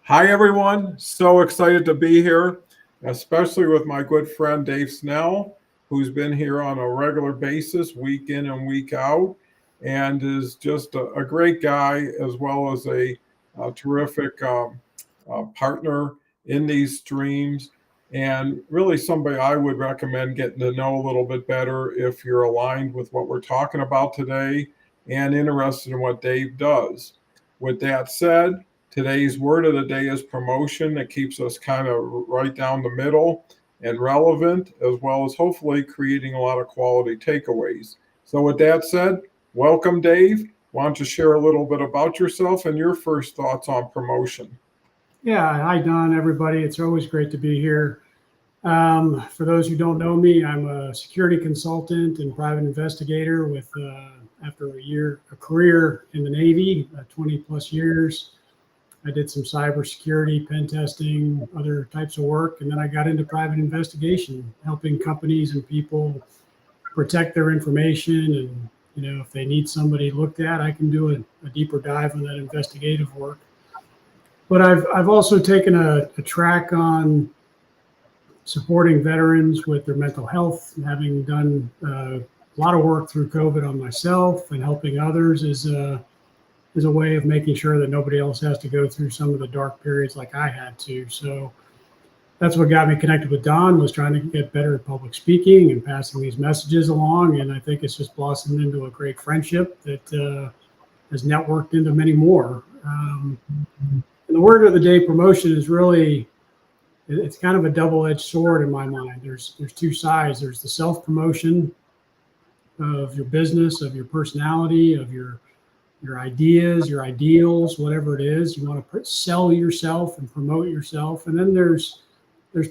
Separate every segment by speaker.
Speaker 1: Hi, everyone. So excited to be here, especially with my good friend Dave Snell, who's been here on a regular basis, week in and week out, and is just a great guy as well as a terrific partner in these streams. And really, somebody I would recommend getting to know a little bit better if you're aligned with what we're talking about today and interested in what Dave does. With that said, today's word of the day is promotion. That keeps us kind of right down the middle and relevant, as well as hopefully creating a lot of quality takeaways. So, with that said, welcome, Dave. Why don't you share a little bit about yourself and your first thoughts on promotion?
Speaker 2: Yeah, hi Don, everybody. It's always great to be here. For those who don't know me, I'm a security consultant and private investigator with after a career in the Navy, 20 plus years. I did some cybersecurity, pen testing, other types of work, and then I got into private investigation, helping companies and people protect their information. And if they need somebody looked at, I can do a deeper dive on that investigative work. But I've also taken a track on supporting veterans with their mental health, and having done a lot of work through COVID on myself and helping others is a way of making sure that nobody else has to go through some of the dark periods like I had to. So that's what got me connected with Don, was trying to get better at public speaking and passing these messages along. And I think it's just blossomed into a great friendship that has networked into many more. And the word of the day, promotion, is really, it's kind of a double-edged sword in my mind. There's two sides. There's the self-promotion of your business, of your personality, of your ideas, your ideals, whatever it is. You want to sell yourself and promote yourself. And then there's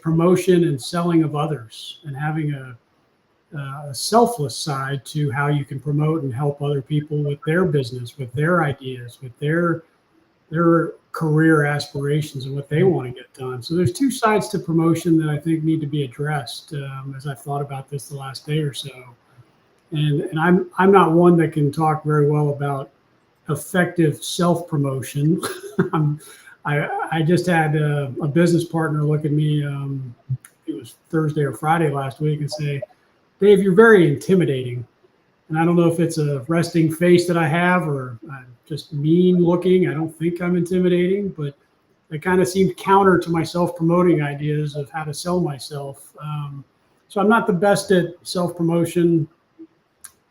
Speaker 2: promotion and selling of others, and having a selfless side to how you can promote and help other people with their business, with their ideas, with their career aspirations and what they want to get done. So there's two sides to promotion that I think need to be addressed, as I've thought about this the last day or so. And I'm not one that can talk very well about effective self-promotion. I just had a business partner look at me, it was Thursday or Friday last week, and say, "Dave, you're very intimidating." And I don't know if it's a resting face that I have, or I'm just mean looking. I don't think I'm intimidating, but it kind of seemed counter to my self-promoting ideas of how to sell myself. So I'm not the best at self-promotion,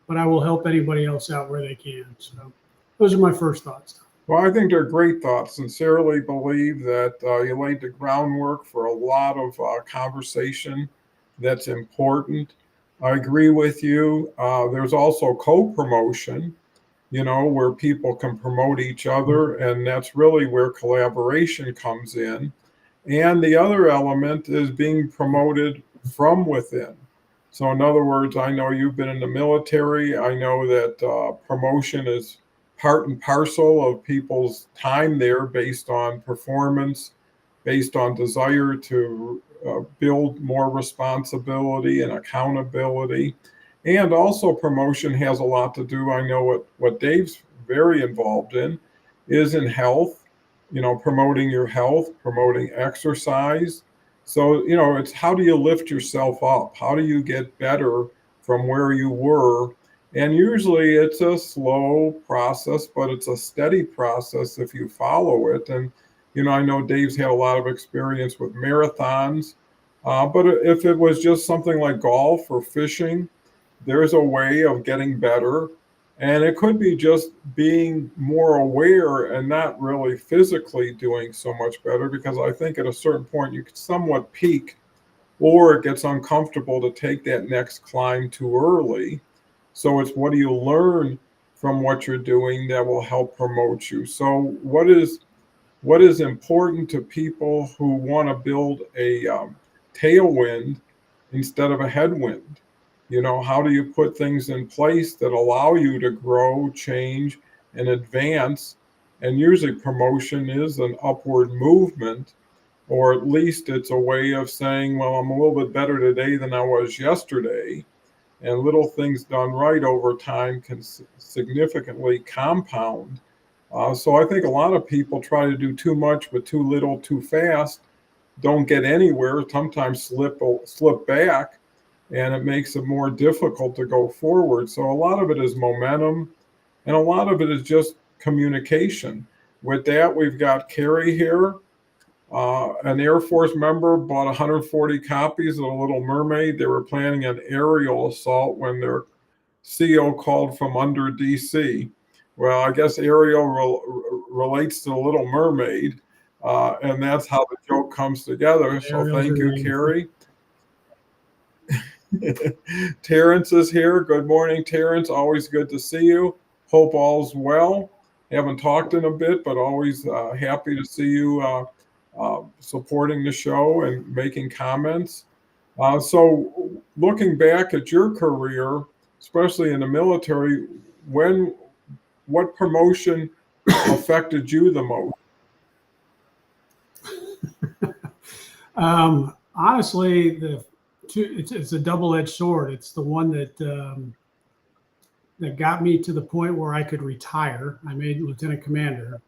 Speaker 2: but I will help anybody else out where they can. So those are my first thoughts.
Speaker 1: Well, I think they're great thoughts. Sincerely believe that you laid the groundwork for a lot of conversation that's important. I agree with you. There's also co-promotion, where people can promote each other, and that's really where collaboration comes in. And the other element is being promoted from within. So, in other words, I know you've been in the military. I know that promotion is part and parcel of people's time there based on performance, based on desire to build more responsibility and accountability. And also, promotion has a lot to do. I know what Dave's very involved in is in health, promoting your health, promoting exercise. So, it's how do you lift yourself up? How do you get better from where you were? And usually it's a slow process, but it's a steady process if you follow it. And, I know Dave's had a lot of experience with marathons, but if it was just something like golf or fishing, there's a way of getting better. And it could be just being more aware and not really physically doing so much better, because I think at a certain point you could somewhat peak, or it gets uncomfortable to take that next climb too early. So it's what do you learn from what you're doing that will help promote you. So what is important to people who want to build a tailwind instead of a headwind? How do you put things in place that allow you to grow, change, and advance? And usually promotion is an upward movement, or at least it's a way of saying, well, I'm a little bit better today than I was yesterday. And little things done right over time can significantly compound So I think a lot of people try to do too much with too little too fast, don't get anywhere, sometimes slip back, and it makes it more difficult to go forward. So a lot of it is momentum, and a lot of it is just communication. With that, we've got Carrie here. An Air Force member bought 140 copies of The Little Mermaid. They were planning an aerial assault when their CO called from under DC. Well, I guess Ariel relates to The Little Mermaid, and that's how the joke comes together. So
Speaker 2: Ariel's
Speaker 1: thank
Speaker 2: her
Speaker 1: you,
Speaker 2: name.
Speaker 1: Carrie. Terrence is here. Good morning, Terrence. Always good to see you. Hope all's well. Haven't talked in a bit, but always happy to see you supporting the show and making comments. So, looking back at your career, especially in the military, what promotion affected you the most?
Speaker 2: Honestly, it's a double-edged sword. It's the one that got me to the point where I could retire. I made lieutenant commander,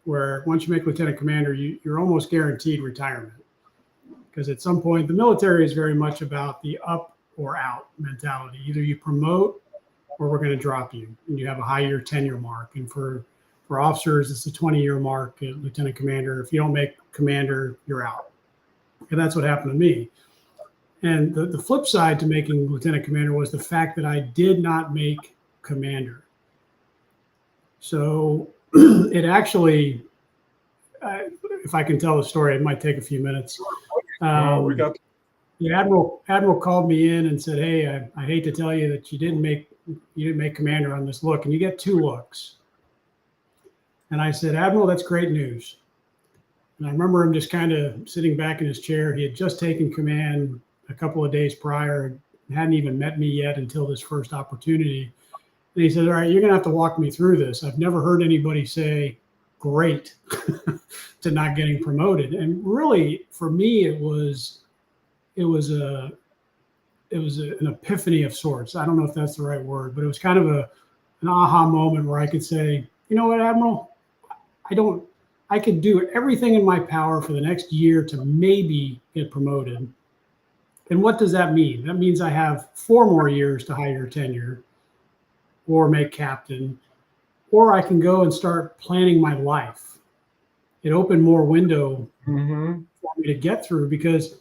Speaker 2: where once you make lieutenant commander, you're almost guaranteed retirement. Because at some point, the military is very much about the up or out mentality. Either you promote or we're going to drop you, and you have a high-year tenure mark. And for officers, it's a 20-year mark at lieutenant commander. If you don't make commander, you're out. And that's what happened to me. And the flip side to making lieutenant commander was the fact that I did not make commander. So it actually, if I can tell the story, it might take a few minutes. The admiral called me in and said, "Hey, I hate to tell you that you didn't make commander on this look, and you get 2 looks." And I said, "Admiral, that's great news." And I remember him just kind of sitting back in his chair. He had just taken command a couple of days prior, hadn't even met me yet until this first opportunity. And he said, "All right, you're going to have to walk me through this. I've never heard anybody say great to not getting promoted." And really, for me, it was an epiphany of sorts. I don't know if that's the right word, but it was kind of an aha moment where I could say, "You know what, Admiral, I could do everything in my power for the next year to maybe get promoted. And what does that mean? That means I have 4 more years to higher tenure or make captain, or I can go and start planning my life." It opened more window for me to get through, because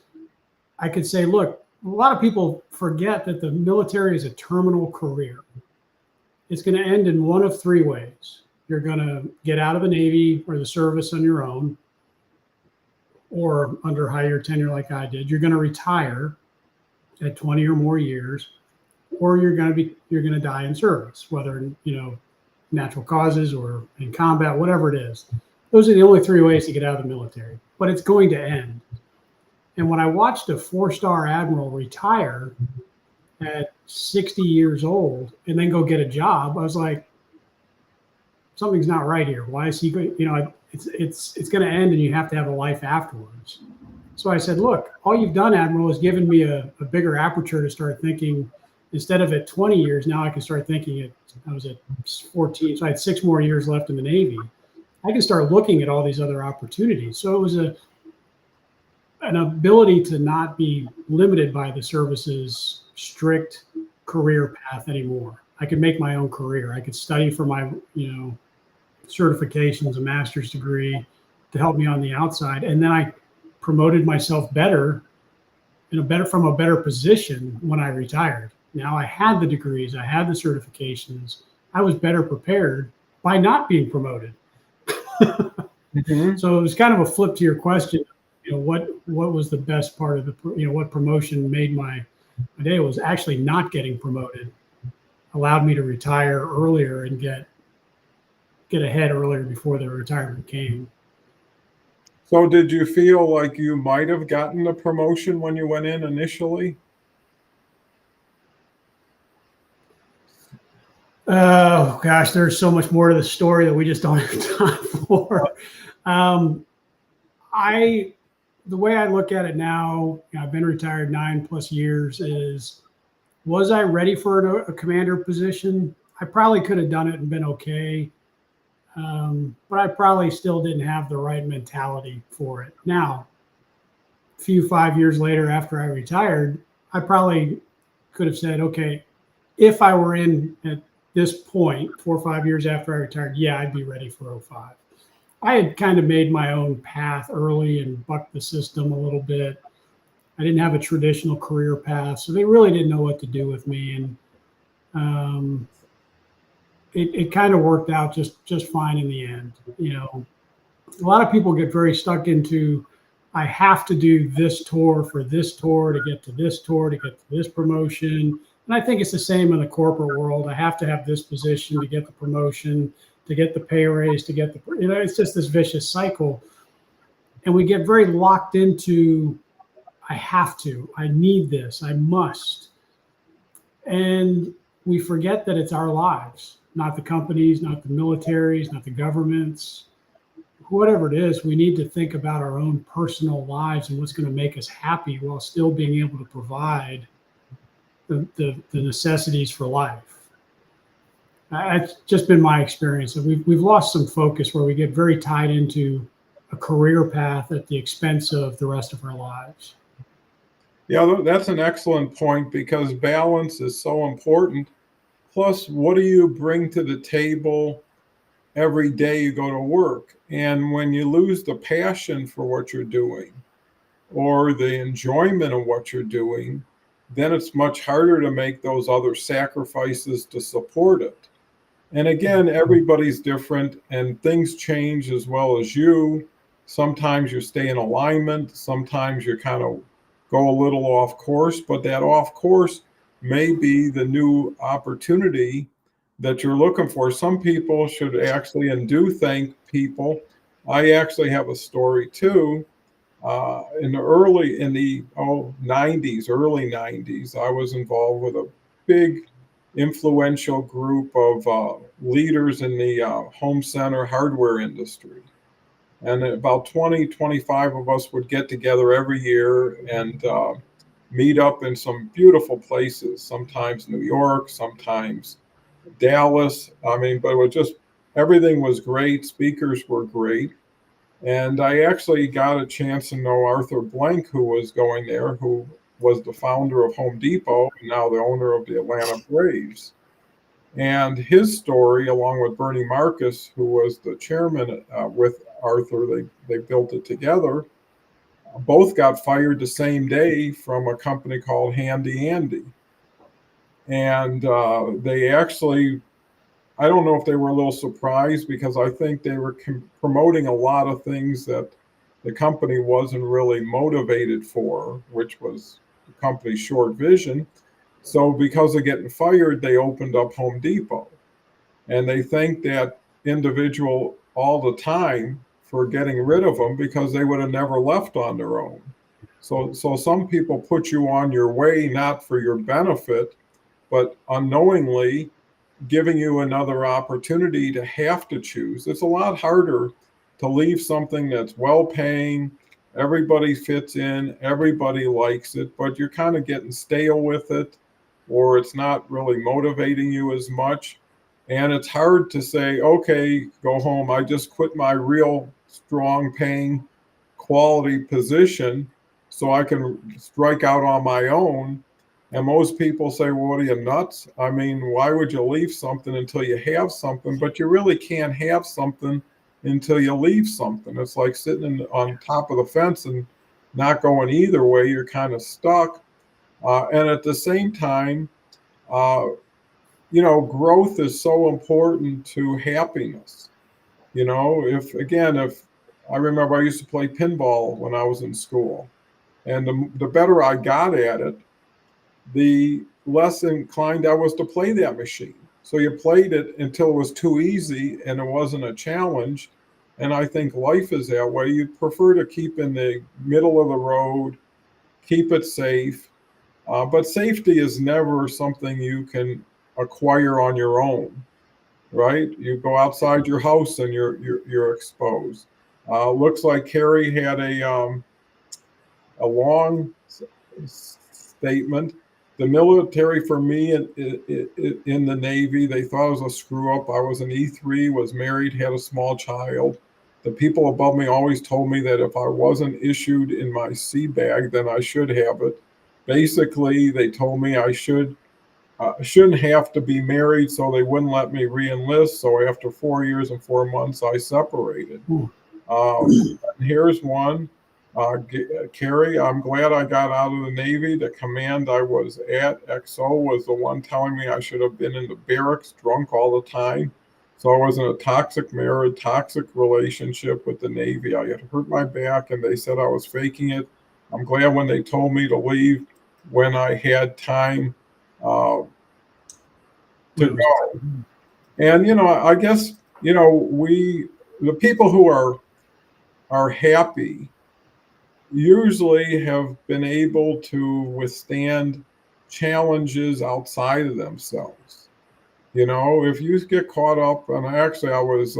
Speaker 2: I could say, look, a lot of people forget that the military is a terminal career. It's going to end in one of 3 ways. You're going to get out of the Navy or the service on your own, or under higher tenure like I did. You're going to retire at 20 or more years, or you're going to die in service, whether natural causes or in combat, whatever it is. Those are the only 3 ways to get out of the military, but it's going to end. And when I watched a 4-star admiral retire at 60 years old and then go get a job, I was like, something's not right here. Why is he going? It's going to end, and you have to have a life afterwards. So I said, look, all you've done, Admiral, is given me a bigger aperture to start thinking. Instead of at 20 years, now I can start thinking I was at 14, so I had 6 more years left in the Navy. I can start looking at all these other opportunities. So it was an ability to not be limited by the service's strict career path anymore. I could make my own career. I could study for my, certifications, a master's degree to help me on the outside. And then I promoted myself better from a better position when I retired. Now I had the degrees, I had the certifications. I was better prepared by not being promoted. So it was kind of a flip to your question. What was the best part of what promotion made my day? Was actually not getting promoted allowed me to retire earlier and get ahead earlier before the retirement came.
Speaker 1: So did you feel like you might have gotten the promotion when you went in initially?
Speaker 2: Oh gosh, there's so much more to the story that we just don't have time for. The way I look at it now, I've been retired 9+ years, was I ready for a commander position? I probably could have done it and been okay. but I probably still didn't have the right mentality for it. Now, a few 5 years later, after I retired, I probably could have said, okay, if I were in at this point, 4 or 5 years after I retired, yeah, I'd be ready for '05. I had kind of made my own path early and bucked the system a little bit. I didn't have a traditional career path, so they really didn't know what to do with me. And um, it kind of worked out just fine in the end. You know, a lot of people get very stuck into, I have to do this tour for this tour to get to this tour to get to this promotion. And I think it's the same in the corporate world. I have to have this position to get the promotion, to get the pay raise, to get the, you know, it's just this vicious cycle. And we get very locked into, I have to, I need this, I must. And we forget that it's our lives, not the companies, not the militaries, not the governments, whatever it is. We need to think about our own personal lives and what's going to make us happy while still being able to provide the necessities for life. It's just been my experience. We've lost some focus where we get very tied into a career path at the expense of the rest of our lives.
Speaker 1: Yeah, that's an excellent point because balance is so important. Plus, what do you bring to the table every day you go to work? And when you lose the passion for what you're doing or the enjoyment of what you're doing, then it's much harder to make those other sacrifices to support it. And again, everybody's different and things change as well as you. Sometimes you stay in alignment, sometimes you kind of go a little off course, but that off course may be the new opportunity that you're looking for. Some people should actually and do thank people. I actually have a story too. In the 90s, early 90s, I was involved with a big influential group of leaders in the home center hardware industry. And about 20, 25 of us would get together every year and meet up in some beautiful places, sometimes New York, sometimes Dallas. I mean, but it was just, everything was great. Speakers were great. And I actually got a chance to know Arthur Blank, who was going there, who was the founder of Home Depot and now the owner of the Atlanta Braves. And his story, along with Bernie Marcus, who was the chairman with Arthur, they built it together, both got fired the same day from a company called Handy Andy. And they actually, I don't know if they were a little surprised because I think they were promoting a lot of things that the company wasn't really motivated for, which was the company's short vision. So because of getting fired, they opened up Home Depot. And they thanked that individual all the time for getting rid of them because they would have never left on their own. So some people put you on your way, not for your benefit, but unknowingly giving you another opportunity to have to choose. It's a lot harder to leave something that's well paying, everybody fits in, everybody likes it, but you're kind of getting stale with it, or it's not really motivating you as much. And it's hard to say, okay, go home. I just quit my real strong paying quality position so I can strike out on my own. And most people say, well, what are you, nuts? I mean, why would you leave something until you have something? But you really can't have something until you leave something. It's like sitting on top of the fence and not going either way. You're kind of stuck. And at the same time, uh, growth is so important to happiness. If I remember I used to play pinball when I was in school, and the better I got at it, the less inclined I was to play that machine. So you played it until it was too easy and it wasn't a challenge. And I think life is that way. You prefer to keep in the middle of the road, keep it safe. But safety is never something you can acquire on your own, right? You go outside your house and you're exposed. Looks like Carrie had a long statement. The military for me in the Navy, they thought it was a screw up. I was an E3, was married, had a small child. The people above me always told me that if I wasn't issued in my sea bag, then I should have it. Basically, they told me I shouldn't have to be married, so they wouldn't let me re-enlist. So after 4 years and 4 months, I separated.
Speaker 2: Ooh.
Speaker 1: Here's one. Carrie, I'm glad I got out of the Navy. The command I was at, XO, was the one telling me I should have been in the barracks drunk all the time. So I was in a toxic marriage, toxic relationship with the Navy. I had hurt my back and they said I was faking it. I'm glad when they told me to leave when I had time uh, to go. And, I guess, the people who are happy usually have been able to withstand challenges outside of themselves. If you get caught up, and I was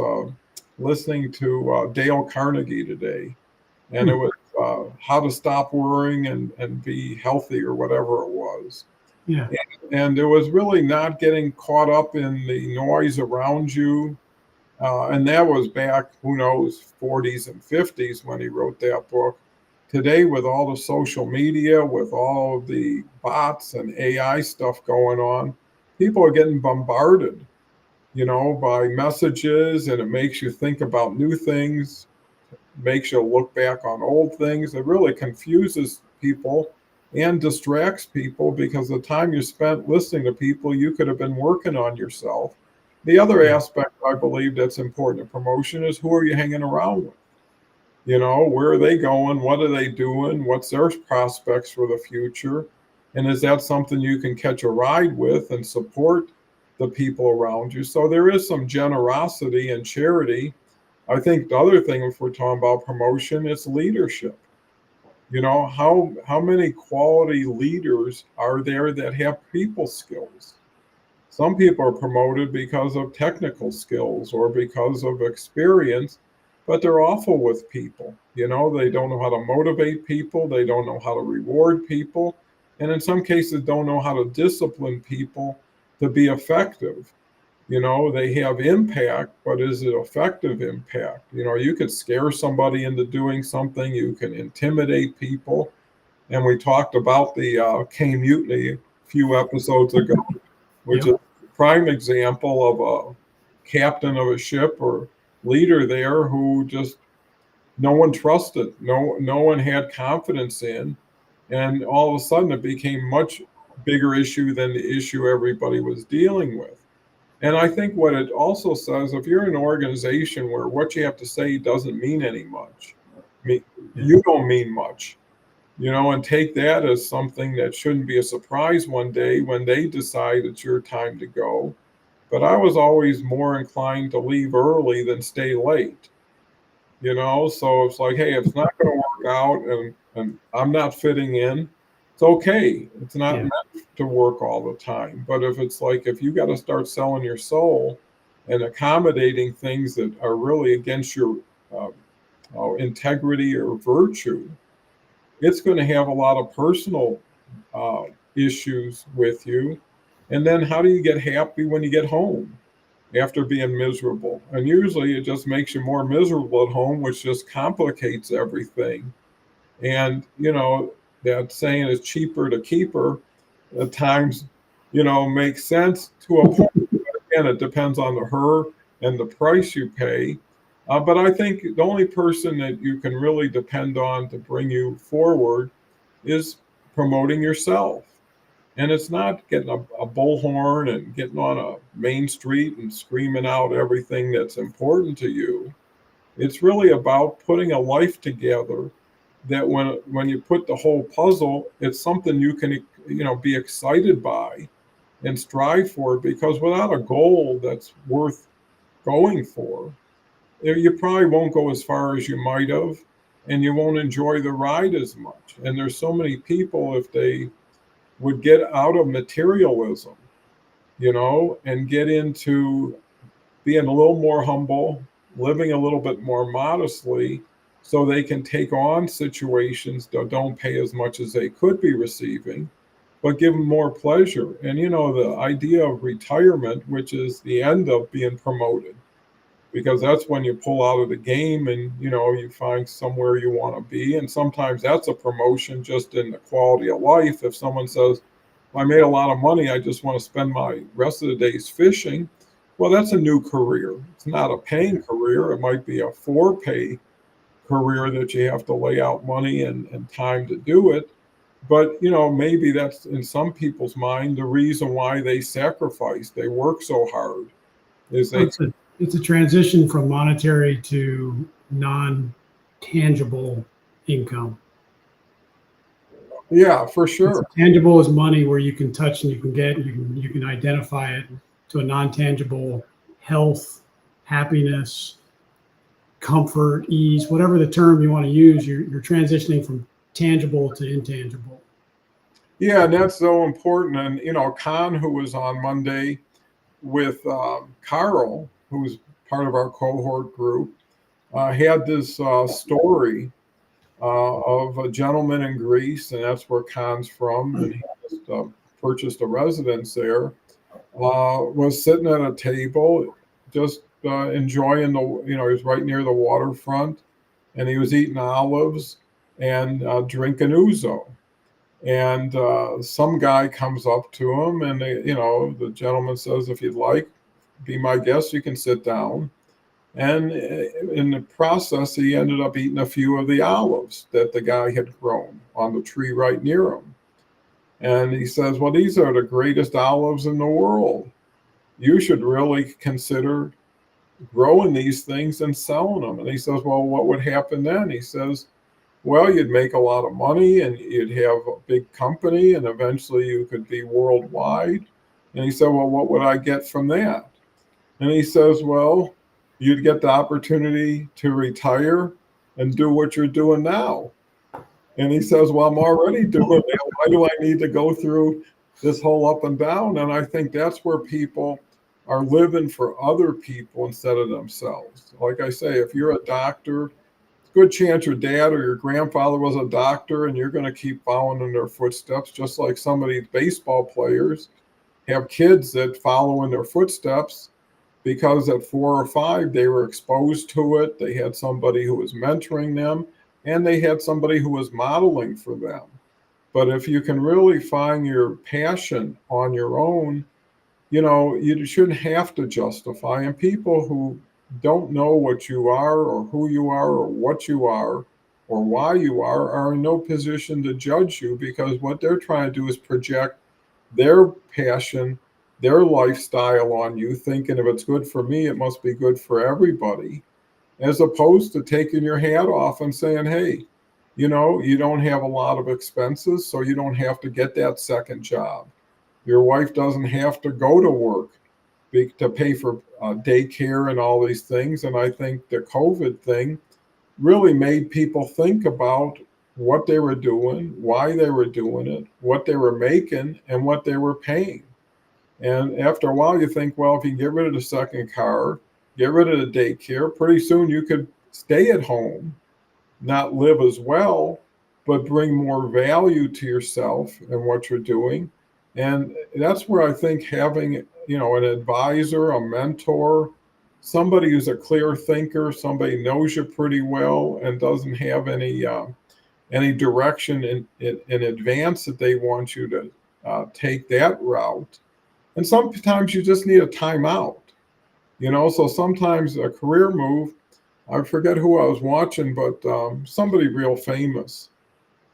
Speaker 1: listening to Dale Carnegie today, and it was how to stop worrying and be healthy or whatever it was.
Speaker 2: Yeah.
Speaker 1: And it was really not getting caught up in the noise around you. And that was back, who knows, 40s and 50s when he wrote that book. Today, with all the social media, with all of the bots and AI stuff going on, people are getting bombarded, by messages, and it makes you think about new things, makes you look back on old things. It really confuses people and distracts people because the time you spent listening to people, you could have been working on yourself. The other aspect I believe that's important in promotion is who are you hanging around with? Where are they going? What are they doing? What's their prospects for the future? And is that something you can catch a ride with and support the people around you? So there is some generosity and charity. I think the other thing, if we're talking about promotion, is leadership. How many quality leaders are there that have people skills? Some people are promoted because of technical skills or because of experience, but they're awful with people. They don't know how to motivate people, they don't know how to reward people, and in some cases don't know how to discipline people to be effective. They have impact, but is it effective impact? You could scare somebody into doing something, you can intimidate people. And we talked about the K Mutiny a few episodes ago, which is a prime example of a captain of a ship or leader there who just no one trusted, no one had confidence in. And all of a sudden it became much bigger issue than the issue everybody was dealing with. And I think what it also says, if you're in an organization where what you have to say doesn't mean any much, you don't mean much, and take that as something that shouldn't be a surprise one day when they decide it's your time to go. But I was always more inclined to leave early than stay late, so it's like, hey, if it's not going to work out and I'm not fitting in, it's okay. It's not meant to work all the time. But if it's like, if you got to start selling your soul and accommodating things that are really against your integrity or virtue, it's going to have a lot of personal issues with you. And then how do you get happy when you get home after being miserable? And usually it just makes you more miserable at home, which just complicates everything. And, that saying is cheaper to keep her at times, makes sense to a point. Again, it depends on the her and the price you pay. But I think the only person that you can really depend on to bring you forward is promoting yourself. And it's not getting a bullhorn and getting on a main street and screaming out everything that's important to you. It's really about putting a life together that when you put the whole puzzle, it's something you can, be excited by and strive for, because without a goal that's worth going for, you probably won't go as far as you might have, and you won't enjoy the ride as much. And there's so many people, if they would get out of materialism, and get into being a little more humble, living a little bit more modestly, so they can take on situations that don't pay as much as they could be receiving, but give them more pleasure. And, the idea of retirement, which is the end of being promoted, because that's when you pull out of the game and, you find somewhere you want to be. And sometimes that's a promotion just in the quality of life. If someone says, well, I made a lot of money, I just want to spend my rest of the days fishing. Well, that's a new career. It's not a paying career. It might be a for pay career that you have to lay out money and time to do it. But, maybe that's in some people's mind the reason why they sacrifice, they work so hard, is
Speaker 2: Well,
Speaker 1: they,
Speaker 2: it's a transition from monetary to non-tangible income.
Speaker 1: yeah, for
Speaker 2: It's
Speaker 1: sure.
Speaker 2: tangible is money where you can touch and you can get, you can identify it, to a non-tangible health, happiness, comfort, ease, whatever the term you want to use. You're transitioning from tangible to intangible.
Speaker 1: Yeah, and that's so important. And, Con, who was on Monday with Carl, who's part of our cohort group, had this story of a gentleman in Greece, and that's where Con's from, and he just purchased a residence there. Was sitting at a table, just enjoying he was right near the waterfront, and he was eating olives and drinking ouzo. And some guy comes up to him, and the gentleman says, "If you'd like, be my guest. You can sit down." And in the process, he ended up eating a few of the olives that the guy had grown on the tree right near him. And he says, "Well, these are the greatest olives in the world. You should really consider growing these things and selling them." And he says, "Well, what would happen then?" He says, "Well, you'd make a lot of money and you'd have a big company and eventually you could be worldwide." And he said, "Well, what would I get from that?" And he says, "Well, you'd get the opportunity to retire and do what you're doing now." And he says, "Well, I'm already doing that. Why do I need to go through this whole up and down?" And I think that's where people are living for other people instead of themselves. Like I say, if you're a doctor, good chance your dad or your grandfather was a doctor and you're going to keep following in their footsteps, just like some of these baseball players have kids that follow in their footsteps because at 4 or 5 they were exposed to it, they had somebody who was mentoring them, and they had somebody who was modeling for them. But if you can really find your passion on your own, you shouldn't have to justify. And people who don't know what you are or who you are or what you are or why you are in no position to judge you, because what they're trying to do is project their passion, their lifestyle on you, thinking if it's good for me, it must be good for everybody, as opposed to taking your hat off and saying, "Hey, you don't have a lot of expenses, so you don't have to get that second job. Your wife doesn't have to go to work to pay for daycare and all these things." And I think the COVID thing really made people think about what they were doing, why they were doing it, what they were making, and what they were paying. And after a while, you think, well, if you get rid of the second car, get rid of the daycare, pretty soon you could stay at home, not live as well, but bring more value to yourself and what you're doing. And that's where I think having, an advisor, a mentor, somebody who's a clear thinker, somebody knows you pretty well and doesn't have any direction in advance that they want you to take that route. And sometimes you just need a timeout, so sometimes a career move, I forget who I was watching, but somebody real famous.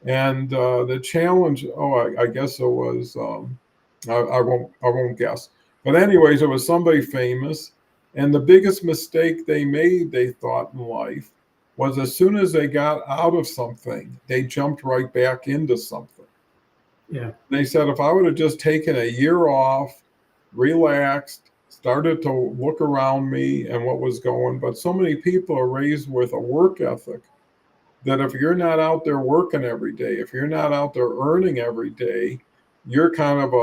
Speaker 1: And the challenge, I guess it was, I won't guess. But anyways, it was somebody famous. And the biggest mistake they made, they thought in life, was as soon as they got out of something, they jumped right back into something.
Speaker 2: Yeah.
Speaker 1: They said, if I would have just taken a year off, relaxed, started to look around me and what was going, but so many people are raised with a work ethic that if you're not out there working every day, if you're not out there earning every day, you're kind of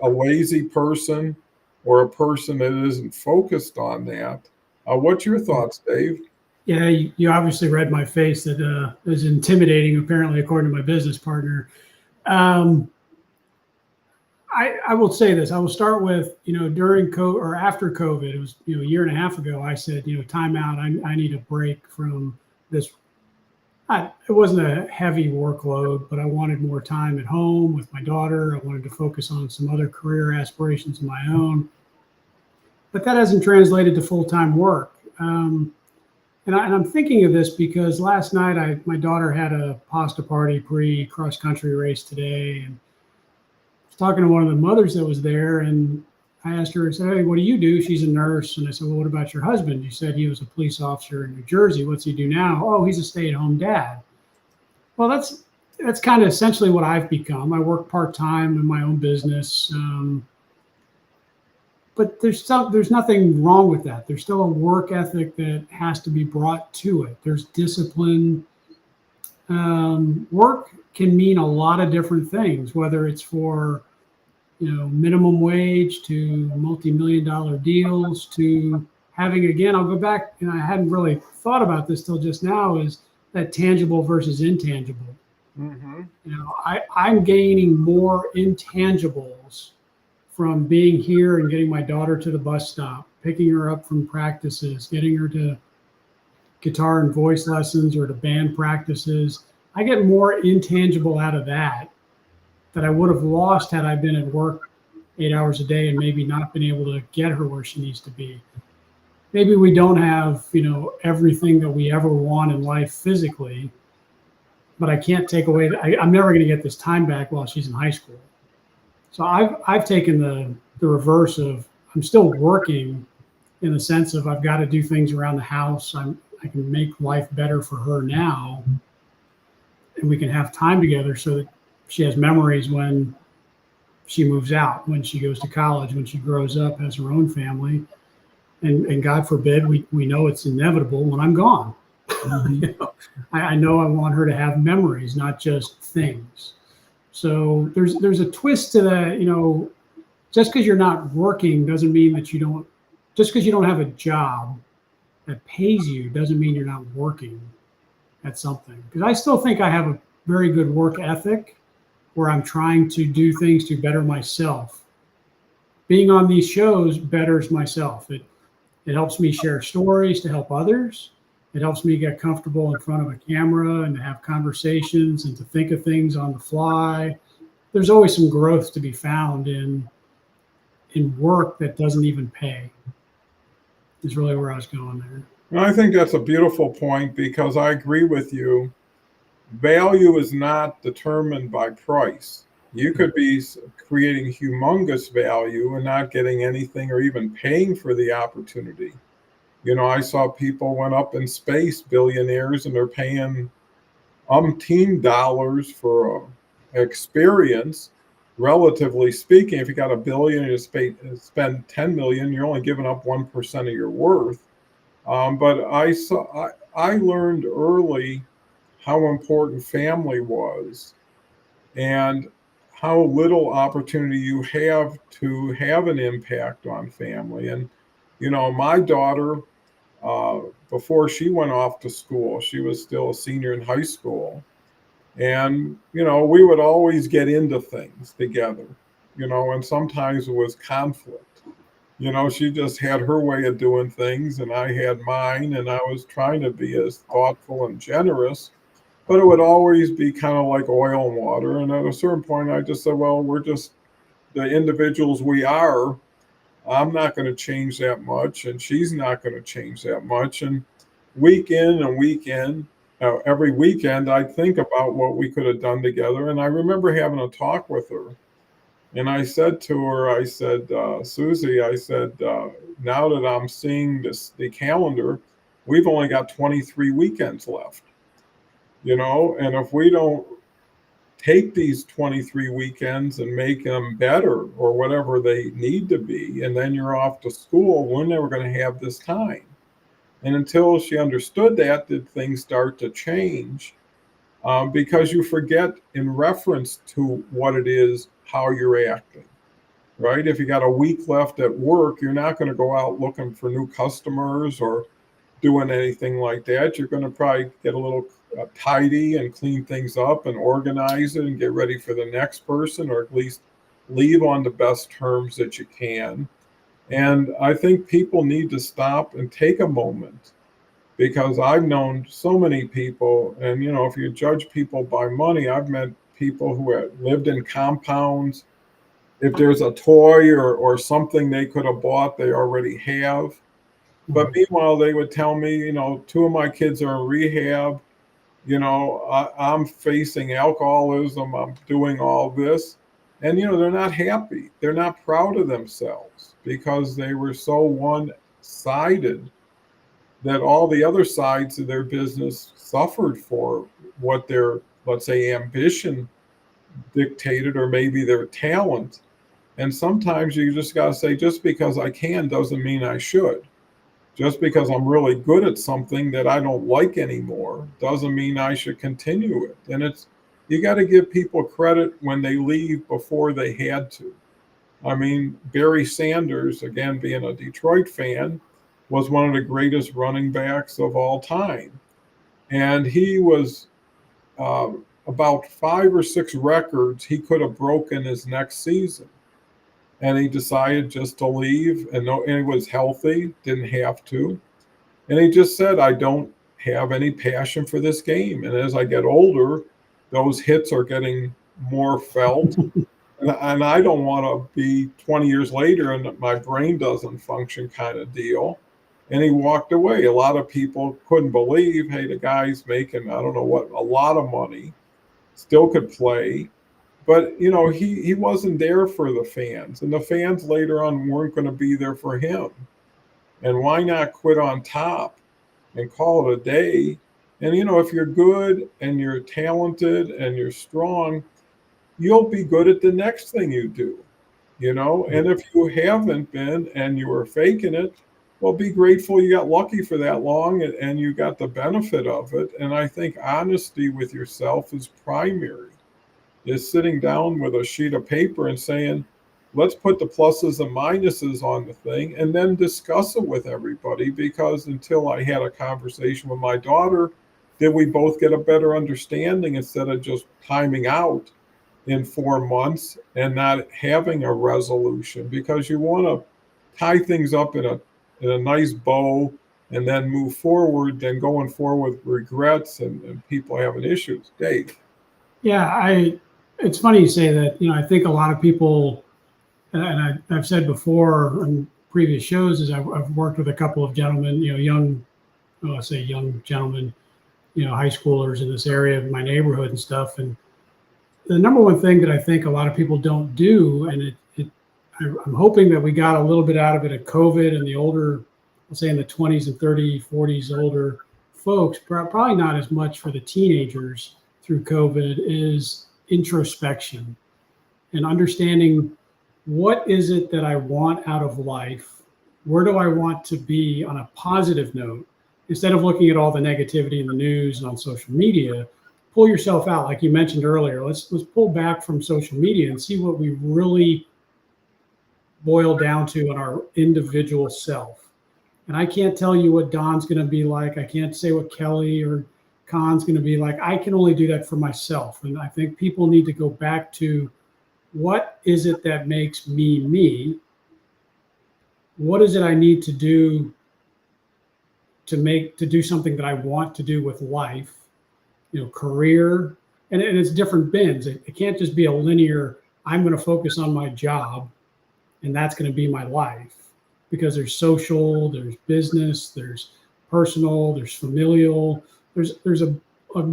Speaker 1: a lazy person or a person that isn't focused on that. What's your thoughts, Dave?
Speaker 2: Yeah, you obviously read my face that is intimidating, apparently, according to my business partner. Um, I will say this. I will start with, during COVID or after COVID, it was, a year and a half ago, I said, time out. I need a break from this. It wasn't a heavy workload, but I wanted more time at home with my daughter. I wanted to focus on some other career aspirations of my own, but that hasn't translated to full-time work. And I'm thinking of this because last night my daughter had a pasta party pre cross country race today, and I was talking to one of the mothers that was there, and I asked her, I said, "Hey, what do you do?" She's a nurse, and I said, "Well, what about your husband? You said he was a police officer in New Jersey. What's he do now?" "Oh, he's a stay-at-home dad." Well, that's kind of essentially what I've become. I work part time in my own business. But there's nothing wrong with that. There's still a work ethic that has to be brought to it. There's discipline. Work can mean a lot of different things, whether it's for minimum wage to multi-million dollar deals to having, again, I'll go back, and I hadn't really thought about this till just now, is that tangible versus intangible.
Speaker 1: Mm-hmm.
Speaker 2: I'm gaining more intangibles from being here and getting my daughter to the bus stop, picking her up from practices, getting her to guitar and voice lessons or to band practices. I get more intangible out of that I would have lost had I been at work 8 hours a day and maybe not been able to get her where she needs to be. Maybe we don't have, everything that we ever want in life physically, but I can't take away I'm never going to get this time back while she's in high school. So I've taken the reverse of, I'm still working in the sense of I've got to do things around the house. I can make life better for her now, and we can have time together so that she has memories when she moves out, when she goes to college, when she grows up, has her own family, and God forbid we know it's inevitable when I'm gone.
Speaker 1: Mm-hmm.
Speaker 2: I know I want her to have memories, not just things. So there's a twist to that. Just because you're not working doesn't mean that just because you don't have a job that pays you doesn't mean you're not working at something. Because I still think I have a very good work ethic where I'm trying to do things to better myself. Being on these shows betters myself. It helps me share stories to help others. It helps me get comfortable in front of a camera and to have conversations and to think of things on the fly. There's always some growth to be found in work that doesn't even pay, is really where I was going there.
Speaker 1: And I think that's a beautiful point because I agree with you. Value is not determined by price. You could be creating humongous value and not getting anything or even paying for the opportunity. I saw people went up in space, billionaires, and they're paying umpteen dollars for experience. Relatively speaking, if you got $1 billion and you spend 10 million, you're only giving up 1% of your worth. But I learned early how important family was and how little opportunity you have to have an impact on family. And my daughter, before she went off to school, she was still a senior in high school. And, we would always get into things together, and sometimes it was conflict. She just had her way of doing things and I had mine, and I was trying to be as thoughtful and generous, but it would always be kind of like oil and water. And at a certain point, I just said, well, we're just the individuals we are. I'm not going to change that much, and she's not going to change that much. And week in and week in, every weekend, I'd think about what we could have done together. And I remember having a talk with her. And I said to her, I said, Susie, I said, now that I'm seeing the calendar, we've only got 23 weekends left. And if we don't take these 23 weekends and make them better or whatever they need to be, and then you're off to school, we're never going to have this time. And until she understood that, did things start to change? Because you forget in reference to what it is, how you're acting, right? If you got a week left at work, you're not going to go out looking for new customers or doing anything like that. You're going to probably get a little tidy and clean things up and organize it and get ready for the next person, or at least leave on the best terms that you can. And I think people need to stop and take a moment, because I've known so many people, and if you judge people by money, I've met people who have lived in compounds. If there's a toy or something they could have bought, they already have. But meanwhile, they would tell me, two of my kids are in rehab. I'm facing alcoholism. I'm doing all this. And, they're not happy. They're not proud of themselves because they were so one-sided that all the other sides of their business suffered for what their, let's say, ambition dictated, or maybe their talent. And sometimes you just got to say, just because I can doesn't mean I should. Just because I'm really good at something that I don't like anymore doesn't mean I should continue it. And you got to give people credit when they leave before they had to. I mean, Barry Sanders, again, being a Detroit fan, was one of the greatest running backs of all time. And he was about 5 or 6 records he could have broken his next season. And he decided just to leave, and he was healthy, didn't have to. And he just said, I don't have any passion for this game. And as I get older, those hits are getting more felt. And I don't want to be 20 years later and my brain doesn't function kind of deal. And he walked away. A lot of people couldn't believe, hey, the guy's making, I don't know what, a lot of money, still could play. But, he wasn't there for the fans. And the fans later on weren't going to be there for him. And why not quit on top and call it a day? And, if you're good and you're talented and you're strong, you'll be good at the next thing you do, And if you haven't been and you were faking it, well, be grateful you got lucky for that long and you got the benefit of it. And I think honesty with yourself is primary, is sitting down with a sheet of paper and saying, let's put the pluses and minuses on the thing and then discuss it with everybody. Because until I had a conversation with my daughter, did we both get a better understanding instead of just timing out in 4 months and not having a resolution? Because you want to tie things up in a nice bow and then move forward than going forward with regrets and people having issues. Dave.
Speaker 2: Yeah, it's funny you say that. I think a lot of people, and I've said before on previous shows, is I've worked with a couple of gentlemen, young gentlemen, high schoolers in this area of my neighborhood and stuff. And the number one thing that I think a lot of people don't do, and I'm hoping that we got a little bit out of it at COVID and the older, let's say in the 20s and 30s, 40s, older folks, probably not as much for the teenagers through COVID, is introspection and understanding what is it that I want out of life? Where do I want to be on a positive note? Instead of looking at all the negativity in the news and on social media, pull yourself out. Like you mentioned earlier, let's pull back from social media and see what we really boil down to in our individual self. And I can't tell you what Don's going to be like. I can't say what Kelly or Con's going to be like. I can only do that for myself. And I think people need to go back to, what is it that makes me me? What is it I need to do to do something that I want to do with life, career, and it's different bins. It can't just be a linear, I'm going to focus on my job and that's going to be my life, because there's social, there's business, there's personal, there's familial, there's a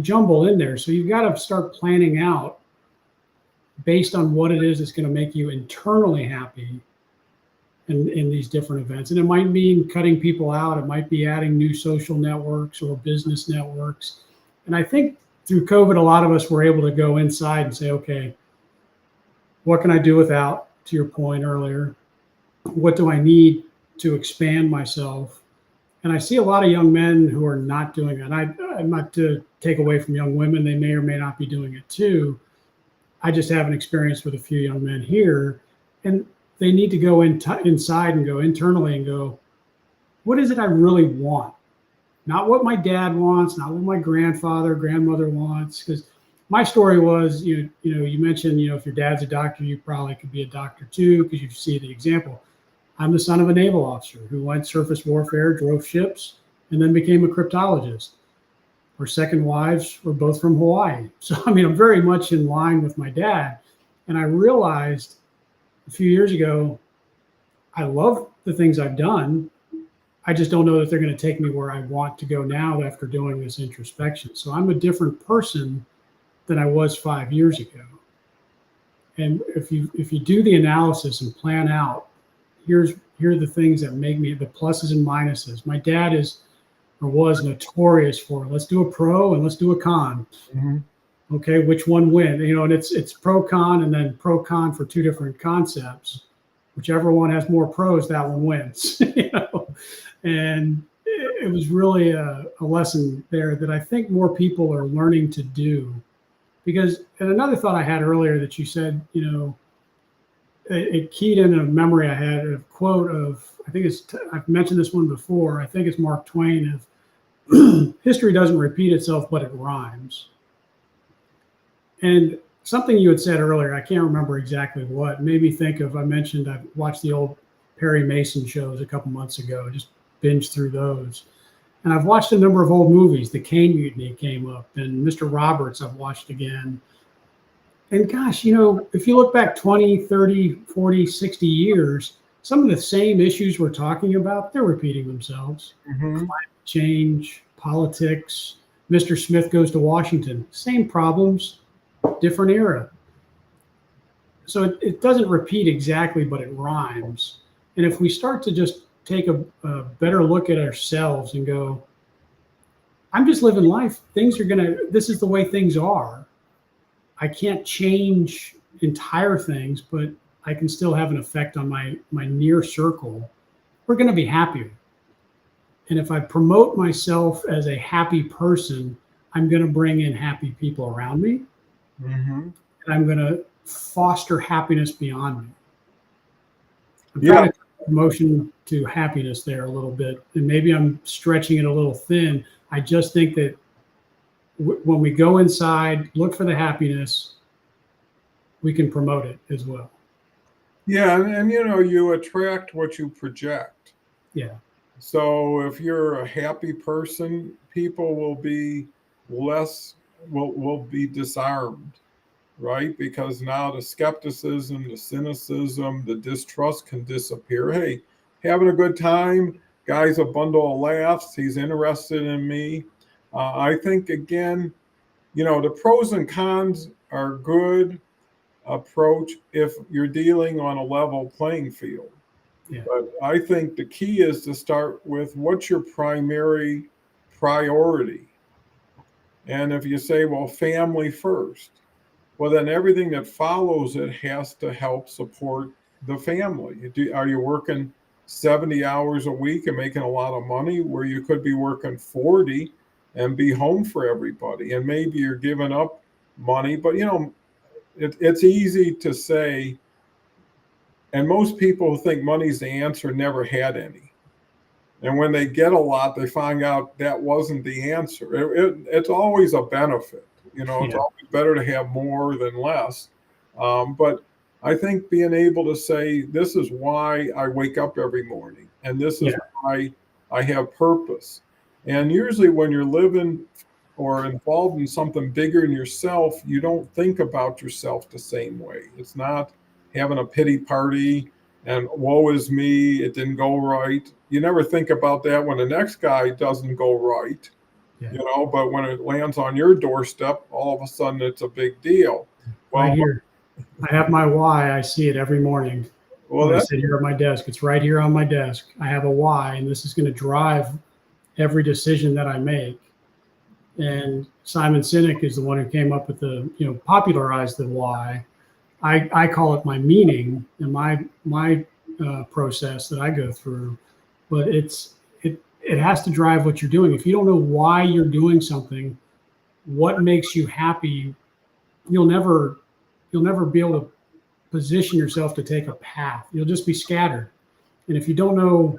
Speaker 2: jumble in there. So you've got to start planning out based on what it is that's going to make you internally happy in these different events. And it might mean cutting people out. It might be adding new social networks or business networks. And I think through COVID, a lot of us were able to go inside and say, okay, what can I do without, to your point earlier? What do I need to expand myself? And I see a lot of young men who are not doing it. I'm not to take away from young women. They may or may not be doing it too. I just have an experience with a few young men here, and they need to go inside and go internally and go, what is it I really want? not what my dad wants, not what my grandmother wants. Because my story was, you mentioned, if your dad's a doctor, you probably could be a doctor too, because you see the example. I'm the son of a naval officer who went surface warfare, drove ships, and then became a cryptologist. Our second wives were both from Hawaii. So, I'm very much in line with my dad. And I realized a few years ago, I love the things I've done. I just don't know that they're going to take me where I want to go now after doing this introspection. So I'm a different person than I was 5 years ago. And if you do the analysis and plan out, here are the things that make me the pluses and minuses. My dad was notorious for, let's do a pro and let's do a con.
Speaker 1: Mm-hmm.
Speaker 2: Okay, which one win? And it's pro con and then pro con for two different concepts. Whichever one has more pros, that one wins. And it was really a lesson there that I think more people are learning to do. Because, and another thought I had earlier that you said, it keyed in a memory I had, a quote of, I've mentioned this one before, I think it's Mark Twain, of history doesn't repeat itself, but it rhymes. And something you had said earlier, I can't remember exactly what, made me think of, I watched the old Perry Mason shows a couple months ago, just binged through those. And I've watched a number of old movies. The Caine Mutiny came up, and Mr. Roberts I've watched again. And gosh, if you look back 20, 30, 40, 60 years, some of the same issues we're talking about, they're repeating themselves.
Speaker 1: Mm-hmm.
Speaker 2: Climate change, politics, Mr. Smith Goes to Washington, same problems, different era. So it doesn't repeat exactly, but it rhymes. And if we start to just take a better look at ourselves and go, I'm just living life. This is the way things are. I can't change entire things, but I can still have an effect on my near circle. We're going to be happier. And if I promote myself as a happy person, I'm going to bring in happy people around me.
Speaker 1: Mm-hmm.
Speaker 2: And I'm going to foster happiness beyond me. I'm trying to motion to happiness there a little bit, and maybe I'm stretching it a little thin. I just think that when we go inside, look for the happiness, we can promote it as well.
Speaker 1: Yeah, and you attract what you project.
Speaker 2: Yeah.
Speaker 1: So if you're a happy person, people will be will be disarmed, right? Because now the skepticism, the cynicism, the distrust can disappear. Hey, having a good time, guy's a bundle of laughs. He's interested in me. I think, again, the pros and cons are good approach if you're dealing on a level playing field.
Speaker 2: Yeah.
Speaker 1: But I think the key is to start with what's your primary priority. And if you say, well, family first, well, then everything that follows it has to help support the family. Are you working 70 hours a week and making a lot of money where you could be working 40 and be home for everybody? And maybe you're giving up money, but it's easy to say, and most people who think money's the answer never had any. And when they get a lot, they find out that wasn't the answer. It's always a benefit. It's always better to have more than less. But I think being able to say, this is why I wake up every morning, and this is why I have purpose. And usually when you're living or involved in something bigger than yourself, you don't think about yourself the same way. It's not having a pity party and woe is me, it didn't go right. You never think about that when the next guy doesn't go right. But when it lands on your doorstep, all of a sudden it's a big deal. Well,
Speaker 2: right here. I have my why. I see it every morning. When I sit here at my desk. It's right here on my desk. I have a why, and this is going to drive every decision that I make. And Simon Sinek is the one who came up with popularized the why. I call it my meaning and my process that I go through. But it has to drive what you're doing. If you don't know why you're doing something, what makes you happy, you'll never be able to position yourself to take a path. You'll just be scattered. And if you don't know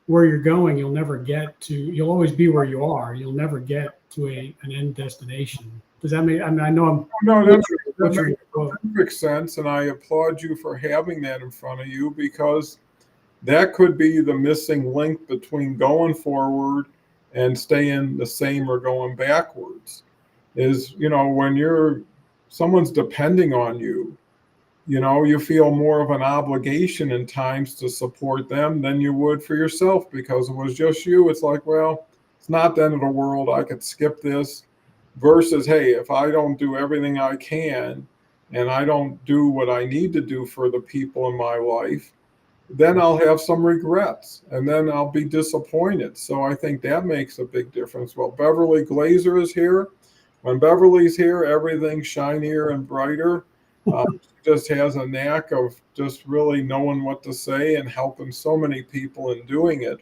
Speaker 2: where you're going, you'll always be where you are. You'll never get to an end destination. Does that mean, I mean, I know I'm
Speaker 1: No, that
Speaker 2: butchering
Speaker 1: makes
Speaker 2: the quote.
Speaker 1: perfect sense, and I applaud you for having that in front of you because that could be the missing link between going forward and staying the same or going backwards. Is, when someone's depending on you, you feel more of an obligation in times to support them than you would for yourself because it was just you. It's like, well, it's not the end of the world. I could skip this. Versus, hey, if I don't do everything I can and I don't do what I need to do for the people in my life, then I'll have some regrets and then I'll be disappointed. So I think that makes a big difference. Well, Beverly Glazer is here. When Beverly's here, everything's shinier and brighter. She just has a knack of just really knowing what to say and helping so many people in doing it.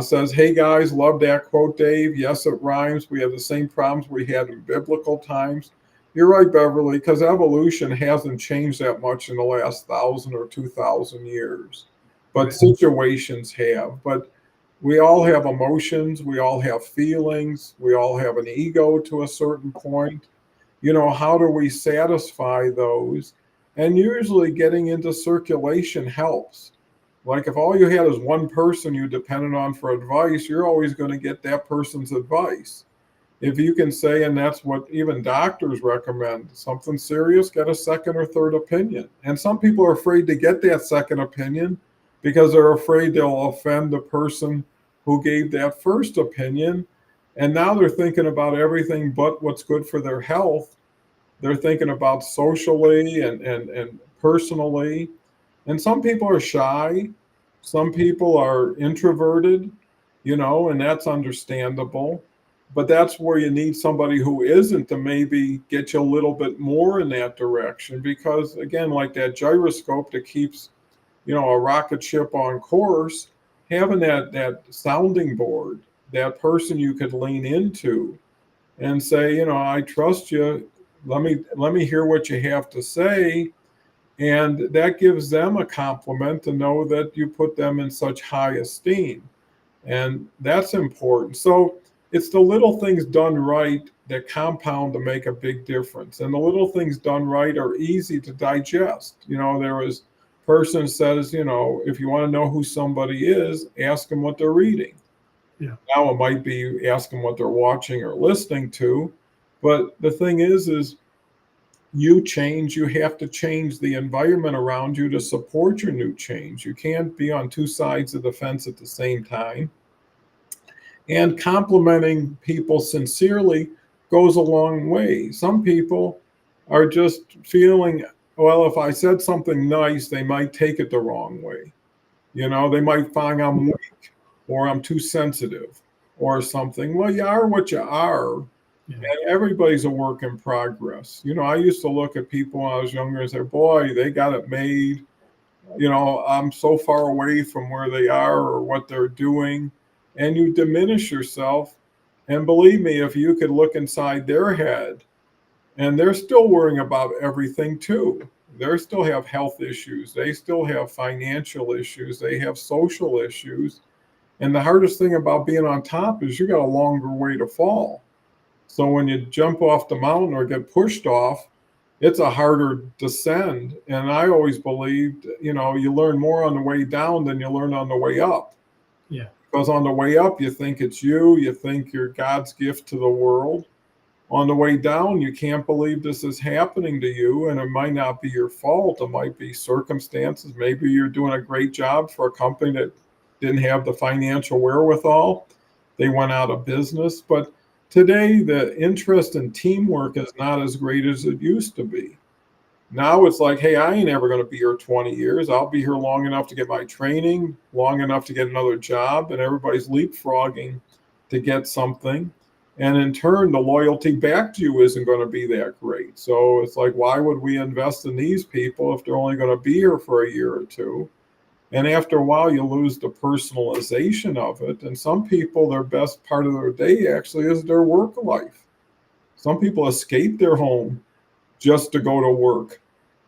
Speaker 1: Says, hey guys, love that quote, Dave. Yes, it rhymes. We have the same problems we had in biblical times. You're right, Beverly, because evolution hasn't changed that much in the last 1,000 or 2,000 years, but
Speaker 2: Right.
Speaker 1: situations have. But we all have emotions, we all have feelings, we all have an ego to a certain point. How do we satisfy those? And usually getting into circulation helps. Like if all you had is one person you depended on for advice, you're always going to get that person's advice. If you can say, and that's what even doctors recommend, something serious, get a second or third opinion. And some people are afraid to get that second opinion because they're afraid they'll offend the person who gave that first opinion. And now they're thinking about everything but what's good for their health. They're thinking about socially and personally. And some people are shy, some people are introverted, and that's understandable. But that's where you need somebody who isn't to maybe get you a little bit more in that direction. Because again, like that gyroscope that keeps, a rocket ship on course, having that sounding board, that person you could lean into and say, I trust you. Let me hear what you have to say, and that gives them a compliment to know that you put them in such high esteem. And that's important. So it's the little things done right that compound to make a big difference. And the little things done right are easy to digest. There was a person says, if you want to know who somebody is, ask them what they're reading.
Speaker 2: Yeah.
Speaker 1: Now it might be ask them what they're watching or listening to. But the thing is you have to change the environment around you to support your new change. You can't be on two sides of the fence at the same time. And complimenting people sincerely goes a long way. Some people are just feeling, well, if I said something nice, they might take it the wrong way. They might find I'm weak or I'm too sensitive or something. Well, you are what you are.
Speaker 2: Yeah.
Speaker 1: And everybody's a work in progress. I used to look at people when I was younger and say, boy, they got it made. I'm so far away from where they are or what they're doing. And you diminish yourself. And believe me, if you could look inside their head, and they're still worrying about everything too. They still have health issues. They still have financial issues. They have social issues. And the hardest thing about being on top is you got a longer way to fall. So when you jump off the mountain or get pushed off, it's a harder descend. And I always believed, you learn more on the way down than you learn on the way up.
Speaker 2: Yeah.
Speaker 1: Because on the way up, you think it's you think you're God's gift to the world. On the way down, you can't believe this is happening to you, and it might not be your fault. It might be circumstances. Maybe you're doing a great job for a company that didn't have the financial wherewithal. They went out of business. But today, the interest in teamwork is not as great as it used to be. Now it's like, hey, I ain't ever going to be here 20 years. I'll be here long enough to get my training, long enough to get another job, and everybody's leapfrogging to get something. And in turn, the loyalty back to you isn't going to be that great. So it's like, why would we invest in these people if they're only going to be here for a year or two? And after a while, you lose the personalization of it. And some people, their best part of their day actually is their work life. Some people escape their home just to go to work,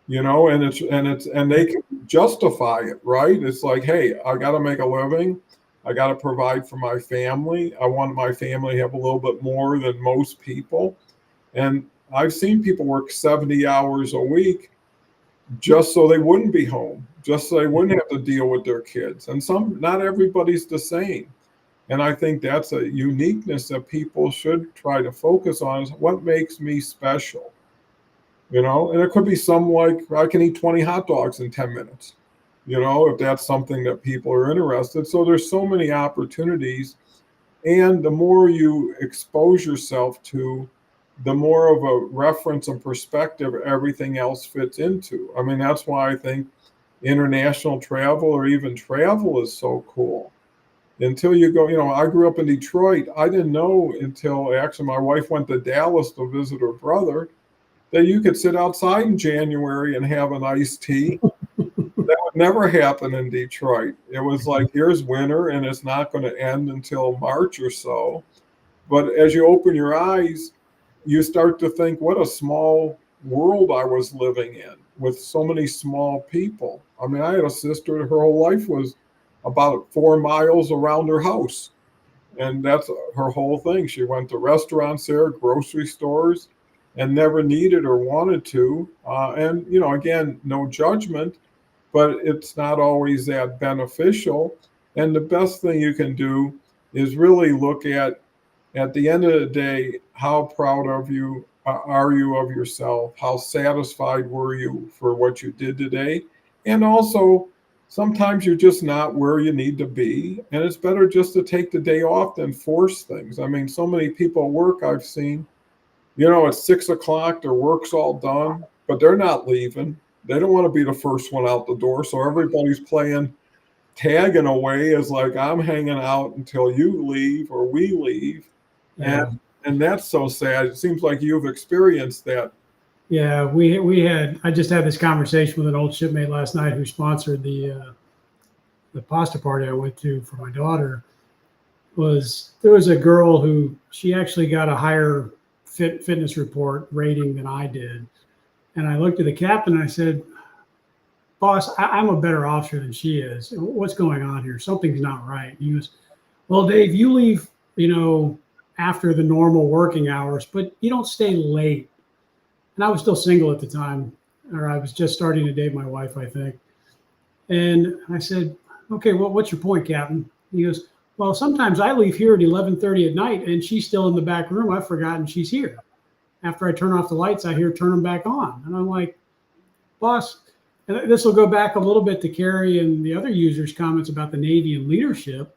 Speaker 1: and they can justify it, right? It's like, hey, I got to make a living. I got to provide for my family. I want my family to have a little bit more than most people. And I've seen people work 70 hours a week just so they wouldn't be home, just so they wouldn't have to deal with their kids. And not everybody's the same. And I think that's a uniqueness that people should try to focus on, is what makes me special, and it could be some like I can eat 20 hot dogs in 10 minutes, if that's something that people are interested. So there's so many opportunities. And the more you expose yourself to, the more of a reference and perspective everything else fits into. I mean, that's why I think international travel or even travel is so cool. Until you go, I grew up in Detroit. I didn't know until actually my wife went to Dallas to visit her brother that you could sit outside in January and have an iced tea. That would never happen in Detroit. It was like, here's winter and it's not going to end until March or so. But as you open your eyes, you start to think, what a small world I was living in with so many small people. I mean, I had a sister, her whole life was about 4 miles around her house. And that's her whole thing. She went to restaurants there, grocery stores, and never needed or wanted to. And, again, no judgment, but it's not always that beneficial. And the best thing you can do is really look at the end of the day, how proud of you are you of yourself? How satisfied were you for what you did today? And also, sometimes you're just not where you need to be. And it's better just to take the day off than force things. I mean, so many people at work I've seen, at 6 o'clock, their work's all done, but they're not leaving. They don't want to be the first one out the door. So everybody's playing tag in a way, as like, I'm hanging out until you leave or we leave.
Speaker 2: Yeah.
Speaker 1: And that's so sad. It seems like you've experienced that.
Speaker 2: Yeah, I just had this conversation with an old shipmate last night who sponsored the pasta party I went to for my daughter. There was a girl who, she actually got a higher fitness report rating than I did. And I looked at the captain and I said, boss, I'm a better officer than she is. What's going on here? Something's not right. He goes, well, Dave, you leave, after the normal working hours, but you don't stay late. And I was still single at the time, or I was just starting to date my wife, I think. And I said, okay, well, what's your point, Captain? He goes, well, sometimes I leave here at 11:30 at night and she's still in the back room. I've forgotten she's here. After I turn off the lights, I hear turn them back on. And I'm like, boss, and this will go back a little bit to Carrie and the other users' comments about the Navy and leadership.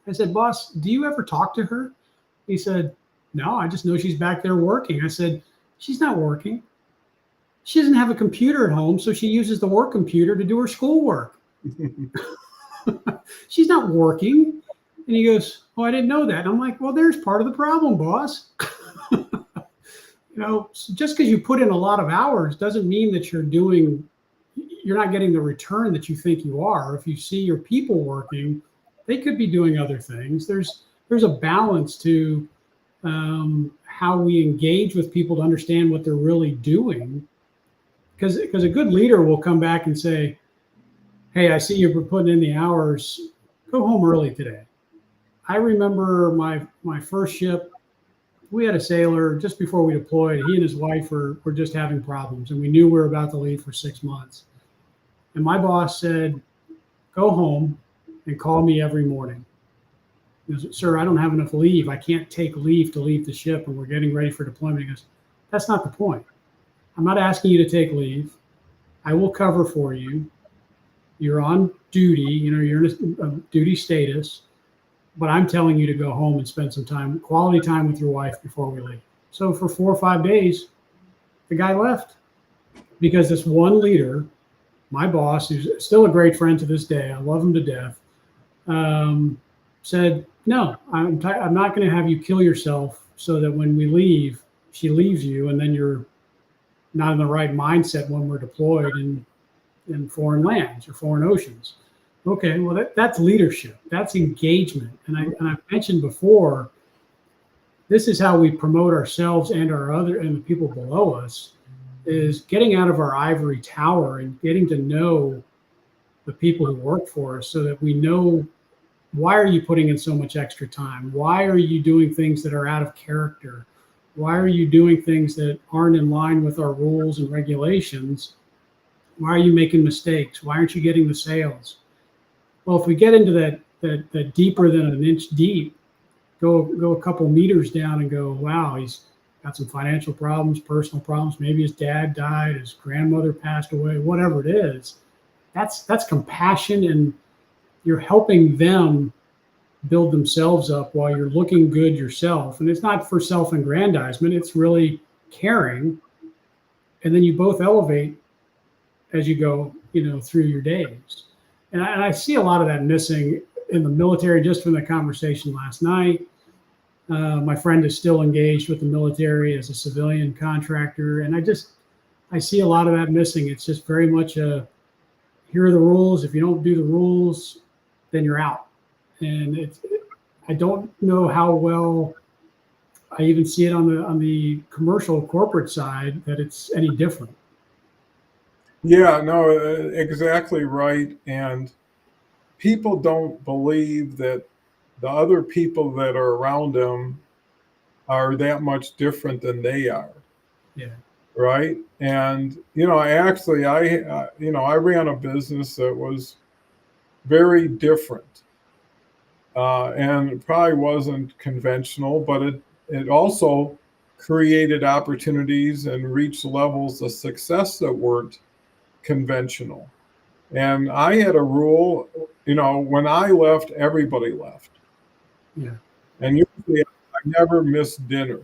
Speaker 2: I said, boss, do you ever talk to her? He said, no, I just know she's back there working. I said, she's not working. She doesn't have a computer at home, so she uses the work computer to do her schoolwork. She's not working. And he goes, oh, I didn't know that. And I'm like, well, there's part of the problem, boss. Just because you put in a lot of hours doesn't mean that you're not getting the return that you think you are. If you see your people working, they could be doing other things. There's a balance to how we engage with people to understand what they're really doing. Because a good leader will come back and say, hey, I see you're putting in the hours. Go home early today. I remember my first ship, we had a sailor just before we deployed. He and his wife were just having problems, and we knew we were about to leave for 6 months. And my boss said, go home and call me every morning. He goes, sir, I don't have enough leave. I can't take leave to leave the ship, and we're getting ready for deployment. He goes, that's not the point. I'm not asking you to take leave. I will cover for you. You're on duty. You're in a duty status. But I'm telling you to go home and spend some time, quality time with your wife before we leave. So for 4 or 5 days, the guy left because this one leader, my boss, who's still a great friend to this day, I love him to death, said, no, I'm not going to have you kill yourself so that when we leave, she leaves you and then you're not in the right mindset when we're deployed in foreign lands or foreign oceans. Okay, well, that's leadership. That's engagement. And I mentioned before, this is how we promote ourselves and the people below us, is getting out of our ivory tower and getting to know the people who work for us so that we know why are you putting in so much extra time? Why are you doing things that are out of character? Why are you doing things that aren't in line with our rules and regulations? Why are you making mistakes? Why aren't you getting the sales? Well, if we get into that deeper than an inch deep, go a couple meters down and go, wow, he's got some financial problems, personal problems. Maybe his dad died, his grandmother passed away, whatever it is. That's compassion, and you're helping them build themselves up while you're looking good yourself. And it's not for self-aggrandizement, it's really caring. And then you both elevate as you go, through your days. And I see a lot of that missing in the military, just from the conversation last night. My friend is still engaged with the military as a civilian contractor. And I see a lot of that missing. It's just very much here are the rules. If you don't do the rules, then you're out. And I don't know how well I even see it on the commercial corporate side that it's any different.
Speaker 1: Yeah, no, exactly right. And people don't believe that the other people that are around them are that much different than they are.
Speaker 2: Yeah.
Speaker 1: Right. And, I ran a business that was very different. And it probably wasn't conventional, but it also created opportunities and reached levels of success that weren't conventional. And I had a rule, when I left, everybody left.
Speaker 2: Yeah.
Speaker 1: And usually I never missed dinner.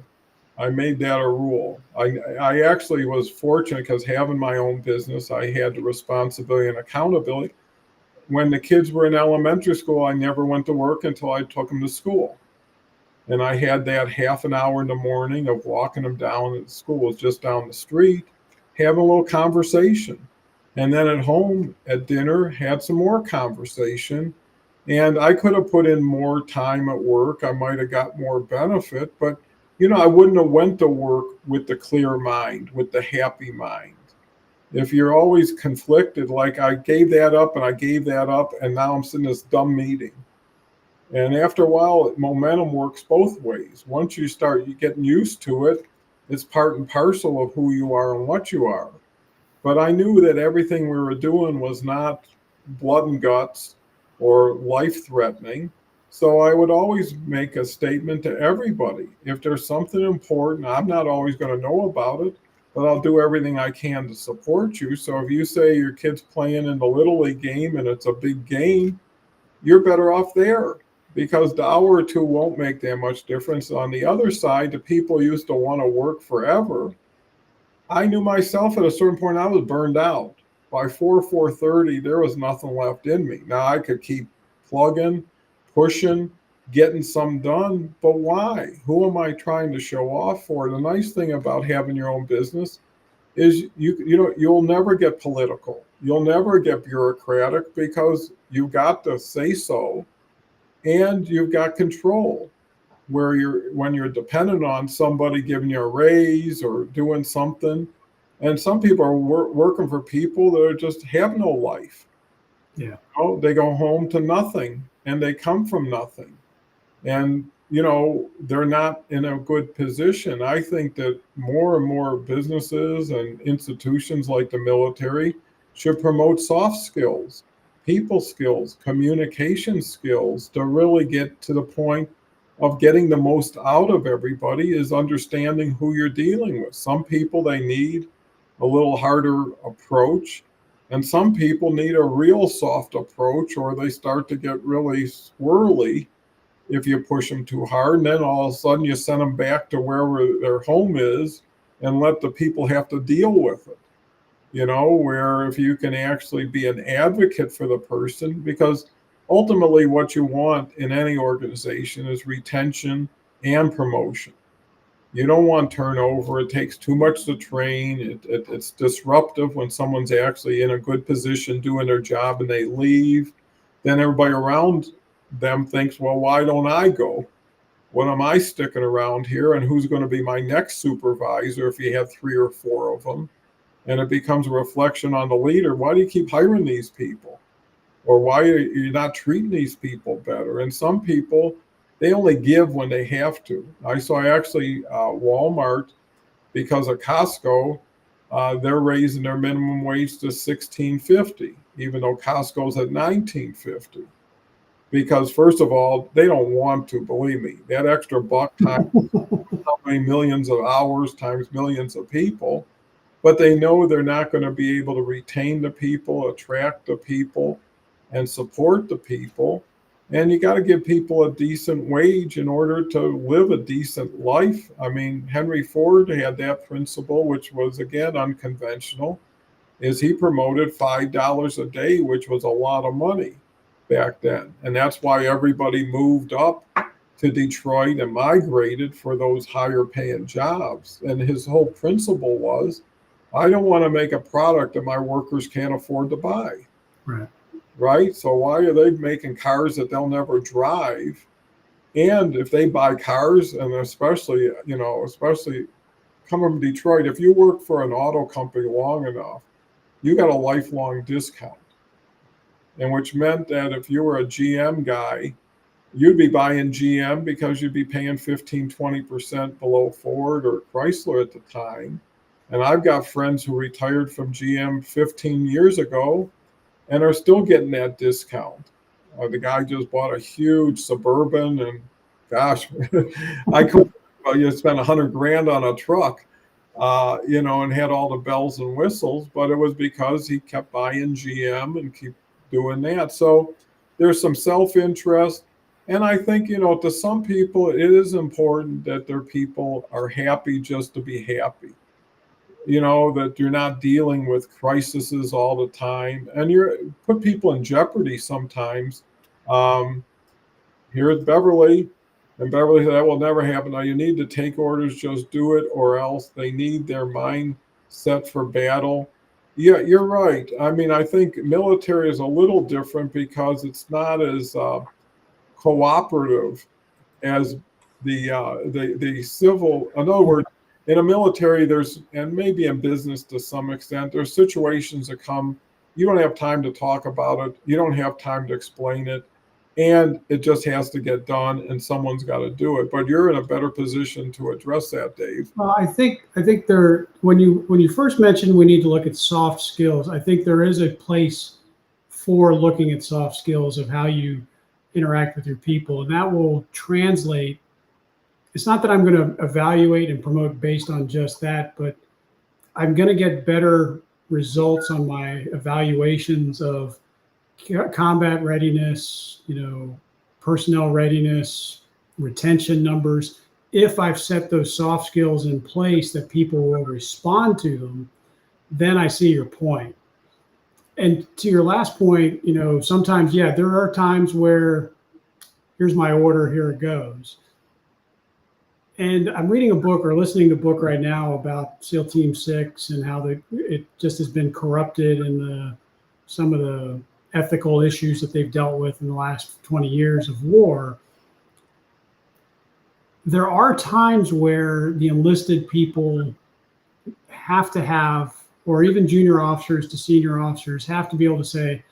Speaker 1: I made that a rule. I actually was fortunate because having my own business, I had the responsibility and accountability. When the kids were in elementary school, I never went to work until I took them to school. And I had that half an hour in the morning of walking them down at school, just down the street, having a little conversation. And then at home at dinner, had some more conversation. And I could have put in more time at work. I might have got more benefit, but I wouldn't have went to work with the clear mind, with the happy mind. If you're always conflicted, like I gave that up and I gave that up, and now I'm sitting in this dumb meeting. And after a while, momentum works both ways. Once you start getting used to it, it's part and parcel of who you are and what you are. But I knew that everything we were doing was not blood and guts or life threatening. So I would always make a statement to everybody. If there's something important, I'm not always going to know about it, but I'll do everything I can to support you. So if you say your kid's playing in the Little League game and it's a big game, you're better off there, because the hour or two won't make that much difference. On the other side, the people used to want to work forever. I knew myself at a certain point I was burned out. By 4:30, there was nothing left in me. Now I could keep plugging, pushing, getting some done, but why? Who am I trying to show off for? The nice thing about having your own business is you'll never get political. You'll never get bureaucratic, because you got to say so, and you've got control. Where when you're dependent on somebody giving you a raise or doing something, and some people are working for people that are just have no life.
Speaker 2: Yeah.
Speaker 1: They go home to nothing, and they come from nothing, and they're not in a good position. I think that more and more businesses and institutions like the military should promote soft skills, people skills, communication skills, to really get to the point of getting the most out of everybody, is understanding who you're dealing with. Some people, they need a little harder approach, and some people need a real soft approach, or they start to get really swirly if you push them too hard. And then all of a sudden you send them back to wherever their home is and let the people have to deal with it. Where if you can actually be an advocate for the person, because ultimately what you want in any organization is retention and promotion. You don't want turnover. It takes too much to train. It's disruptive when someone's actually in a good position doing their job and they leave. Then everybody around them thinks, well, why don't I go? What am I sticking around here? And who's going to be my next supervisor if you have 3 or 4 of them? And it becomes a reflection on the leader. Why do you keep hiring these people? Or why are you not treating these people better? And some people, they only give when they have to. I actually Walmart, because of Costco, they're raising their minimum wage to $16.50, even though Costco's at $19.50. Because first of all, they don't want to, believe me. That extra buck times how many millions of hours times millions of people, but they know they're not going to be able to retain the people, attract the people, and support the people. And you got to give people a decent wage in order to live a decent life. I mean, Henry Ford had that principle, which was, again, unconventional, is he promoted $5 a day, which was a lot of money back then. And that's why everybody moved up to Detroit and migrated for those higher paying jobs. And his whole principle was, I don't want to make a product that my workers can't afford to buy.
Speaker 2: Right.
Speaker 1: Right? So why are they making cars that they'll never drive? And if they buy cars, and especially coming from Detroit, if you work for an auto company long enough, you got a lifelong discount. And which meant that if you were a GM guy, you'd be buying GM because you'd be paying 15, 20% below Ford or Chrysler at the time. And I've got friends who retired from GM 15 years ago and are still getting that discount. The guy just bought a huge Suburban, and gosh, I could you spent $100,000 on a truck, and had all the bells and whistles, but it was because he kept buying GM and keep doing that. So there's some self-interest. And I think, to some people, it is important that their people are happy just to be happy. That you're not dealing with crises all the time, and you put people in jeopardy sometimes. Here at Beverly, and Beverly said that will never happen. Now you need to take orders, just do it, or else they need their mind set for battle. Yeah, you're right. I mean, I think military is a little different because it's not as cooperative as the civil. In other words, in a military, and maybe in business to some extent, there's situations that come, you don't have time to talk about it, you don't have time to explain it, and it just has to get done, and someone's got to do it. But you're in a better position to address that, Dave.
Speaker 2: Well, I think there, when you first mentioned we need to look at soft skills, I think there is a place for looking at soft skills of how you interact with your people, and that will translate. It's not that I'm going to evaluate and promote based on just that, but I'm going to get better results on my evaluations of combat readiness, personnel readiness, retention numbers. If I've set those soft skills in place that people will respond to them, then I see your point. And to your last point, sometimes, there are times where here's my order, here it goes. And I'm reading a book or listening to a book right now about SEAL Team 6 and how it just has been corrupted and some of the ethical issues that they've dealt with in the last 20 years of war. There are times where the enlisted people have to have, or even junior officers to senior officers have to be able to say,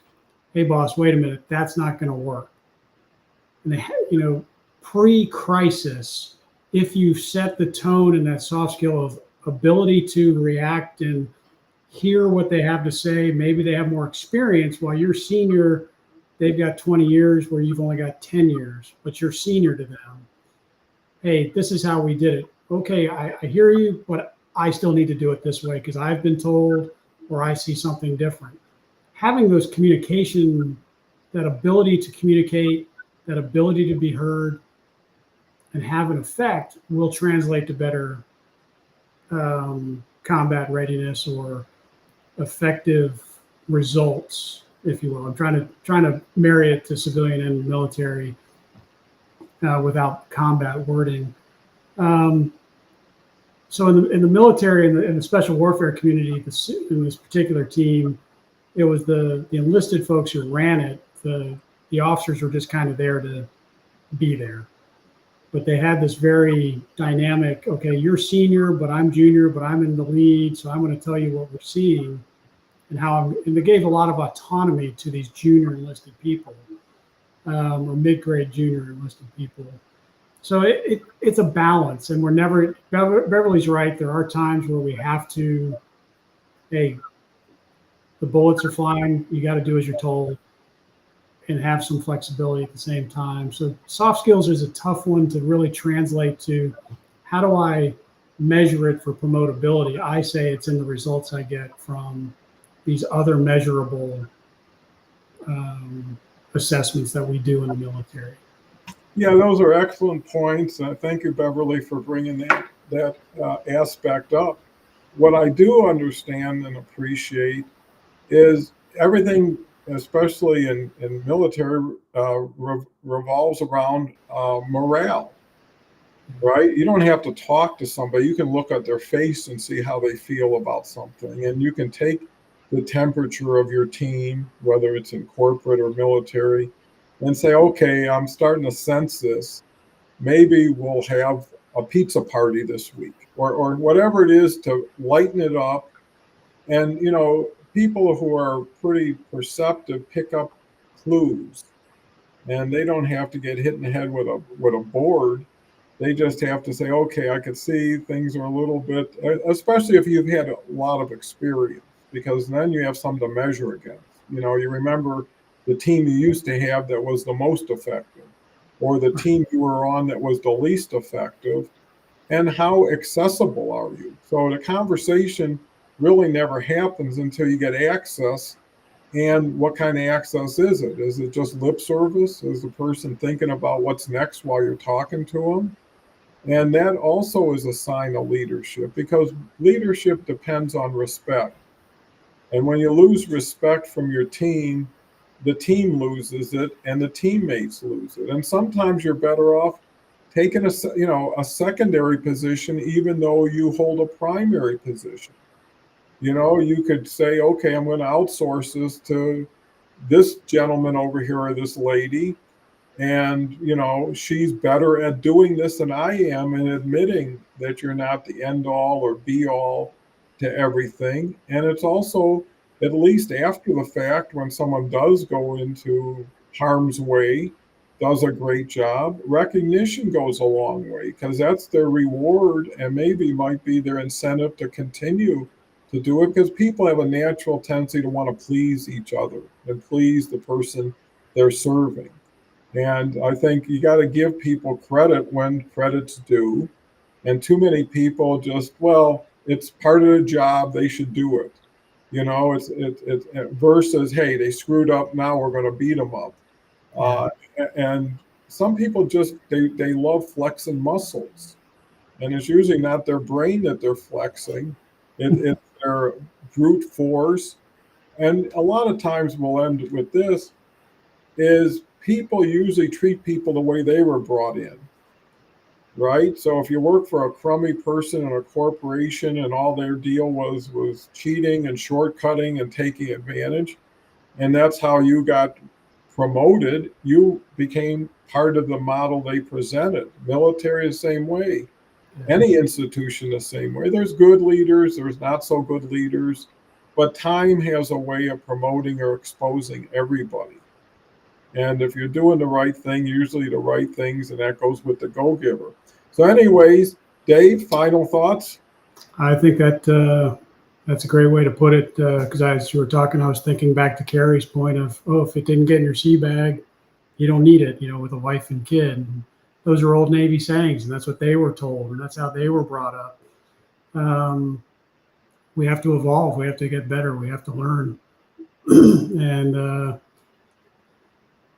Speaker 2: hey, boss, wait a minute, that's not going to work. And they, pre-crisis, if you set the tone and that soft skill of ability to react and hear what they have to say, maybe they have more experience while you're senior, they've got 20 years where you've only got 10 years, but you're senior to them. Hey, this is how we did it. Okay, I hear you, but I still need to do it this way because I've been told or I see something different. Having those communication, that ability to communicate, that ability to be heard, and have an effect will translate to better combat readiness or effective results, if you will. I'm trying to marry it to civilian and military without combat wording. So in the military, in the special warfare community, in this particular team, it was the enlisted folks who ran it. The officers were just kind of there to be there. But they had this very dynamic, okay, you're senior, but I'm junior, but I'm in the lead, so I'm going to tell you what we're seeing. and they gave a lot of autonomy to these junior enlisted people, or mid-grade junior enlisted people. So it's a balance, and we're never. Beverly's right. There are times where we have to. Hey, the bullets are flying. You got to do as you're told, and have some flexibility at the same time. So soft skills is a tough one to really translate to. How do I measure it for promotability? I say it's in the results I get from these other measurable assessments that we do in the military.
Speaker 1: Yeah, those are excellent points. Thank you, Beverly, for bringing that aspect up. What I do understand and appreciate is everything, especially in military, revolves around morale, right? You don't have to talk to somebody. You can look at their face and see how they feel about something. And you can take the temperature of your team, whether it's in corporate or military, and say, okay, I'm starting to sense this. Maybe we'll have a pizza party this week, or whatever it is to lighten it up. And, people who are pretty perceptive pick up clues, and they don't have to get hit in the head with a board. They just have to say, okay, I can see things are a little bit, especially if you've had a lot of experience, because then you have something to measure against. You remember the team you used to have that was the most effective, or the team you were on that was the least effective, and how accessible are you? So the conversation really never happens until you get access. And what kind of access is it? Is it just lip service? Is the person thinking about what's next while you're talking to them? And that also is a sign of leadership, because leadership depends on respect. And when you lose respect from your team, the team loses it and the teammates lose it. And sometimes you're better off taking a secondary position, even though you hold a primary position. You could say, okay, I'm going to outsource this to this gentleman over here or this lady, and she's better at doing this than I am, and admitting that you're not the end all or be all to everything. And it's also, at least after the fact, when someone does go into harm's way, does a great job, recognition goes a long way, because that's their reward and maybe might be their incentive to continue to do it, because people have a natural tendency to want to please each other and please the person they're serving. And I think you got to give people credit when credit's due. And too many people just, well, it's part of the job, they should do it. It versus, hey, they screwed up, now we're going to beat them up. Uh, and some people just, they love flexing muscles. And it's usually not their brain that they're flexing, it's their brute force. And a lot of times we'll end with this, is people usually treat people the way they were brought in, right? So if you work for a crummy person in a corporation and all their deal was cheating and shortcutting and taking advantage, and that's how you got promoted, you became part of the model they presented. Military the same way. Any institution the same way. There's good leaders, there's not so good leaders, but time has a way of promoting or exposing everybody. And if you're doing the right thing, usually the right things, and that goes with the go-giver. So anyways, Dave, final thoughts?
Speaker 2: I think that's a great way to put it, because as you were talking, I was thinking back to Carrie's point of, oh, if it didn't get in your sea bag, you don't need it, with a wife and kid. And those are old Navy sayings, and that's what they were told, and that's how they were brought up. We have to evolve. We have to get better. We have to learn. And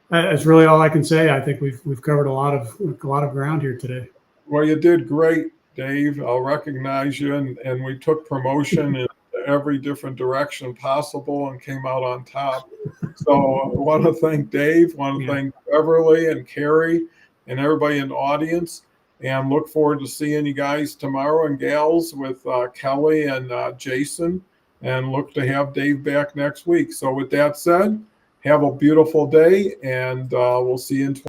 Speaker 2: that's really all I can say. I think we've covered a lot of ground here today.
Speaker 1: Well, you did great, Dave. I'll recognize you. And we took promotion in every different direction possible and came out on top. So I want to thank Dave, thank Beverly and Carrie and everybody in the audience, and look forward to seeing you guys tomorrow and gals with Kelly and Jason, and look to have Dave back next week. So with that said, have a beautiful day, and we'll see you in